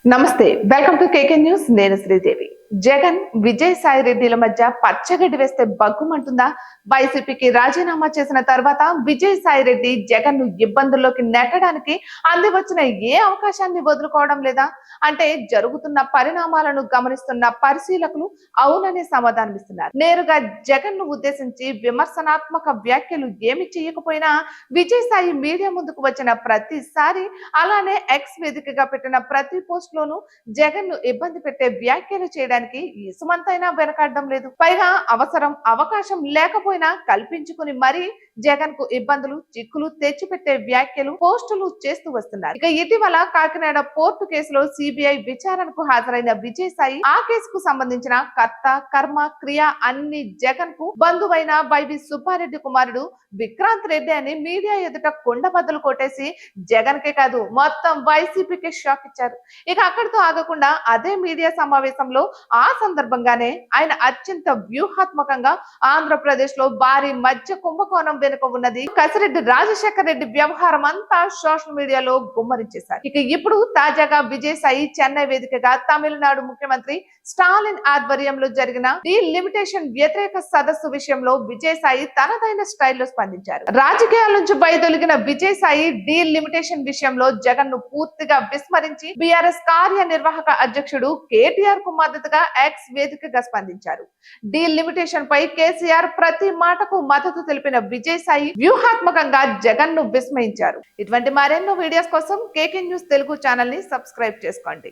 నమస్తే, welcome to KK news. నేను శ్రీదేవి. జగన్ విజయసాయి రెడ్డిల మధ్య పచ్చగడ్డి వేస్తే బగ్గుమంటుందా? వైసీపీకి రాజీనామా చేసిన తర్వాత విజయసాయి రెడ్డి జగన్ ను ఇబ్బందుల్లోకి నెట్టడానికి అందివచ్చిన ఏ అవకాశాన్ని వదులుకోవడం లేదా అంటే జరుగుతున్న పరిణామాలను గమనిస్తున్న పరిశీలకులు అవుననే సమాధానమిస్తున్నారు. నేరుగా జగన్ ను ఉద్దేశించి విమర్శనాత్మక వ్యాఖ్యలు ఏమి చేయకపోయినా విజయసాయి మీడియా ముందుకు వచ్చిన ప్రతిసారి అలానే ఎక్స్ వేదికగా పెట్టిన ప్రతి పోస్ట్ లోనూ జగన్ ను ఇబ్బంది పెట్టే వ్యాఖ్యలు చేయడానికి ఇసుమంతైనా వెనకాడడం లేదు. పైగా అవకాశం లేకపోయినా కల్పించుకుని మరీ జగన్ కు ఇబ్బందులు చిక్కులు తెచ్చిపెట్టే వ్యాఖ్యలు పోస్టులు చేస్తూ వస్తున్నారు. ఇక ఇటీవల కాకినాడ పోర్టు కేసులో సిబిఐ విచారణకు హాజరైన విజయసాయి ఆ కేసుకు సంబంధించిన కర్త కర్మ క్రియ అన్ని జగన్ కు బంధువైన వైవి సుబ్బారెడ్డి కుమారుడు విక్రాంత్ రెడ్డి అని మీడియా ఎదుట కొండబద్దలు కొట్టేసి జగన్ కే కాదు మొత్తం వైసీపీకి షాక్ ఇచ్చారు. ఇక అక్కడితో ఆగకుండా అదే మీడియా సమావేశంలో ఆ సందర్భంగానే ఆయన అత్యంత వ్యూహాత్మకంగా ఆంధ్రప్రదేశ్ లో భారీ మధ్య కుంభకోణం వెనుక ఉన్నది కసిరెడ్డి రాజశేఖర రెడ్డి వ్యవహారం అంతా సోషల్ మీడియాలో గుమ్మరించేశారు. ఇక ఇప్పుడు తాజాగా విజయసాయి చెన్నై వేదికగా తమిళనాడు ముఖ్యమంత్రి స్టాలిన్ ఆధ్వర్యంలో జరిగిన డీలిమిటేషన్ వ్యతిరేక సదస్సు విషయంలో విజయసాయి తనదైన స్టైల్లో స్పందించారు. రాజకీయాల నుంచి బయదొలిగిన విజయసాయి డీలిమిటేషన్ విషయంలో జగన్ ను పూర్తిగా విస్మరించి బీఆర్ఎస్ కార్యనిర్వాహక అధ్యక్షుడు కేటీఆర్ కు మద్దతుగా ఎక్స్ వేదికగా స్పందించారు. డీలిమిటేషన్ పై కేసీఆర్ ప్రతి మాటకు మద్దతు తెలిపిన విజయసాయి వ్యూహాత్మకంగా జగన్ ను విస్మయించారు. ఇటువంటి మరెన్నో వీడియోస్ కోసం కేకే న్యూస్ తెలుగు ఛానల్ ని సబ్స్క్రైబ్ చేసుకోండి.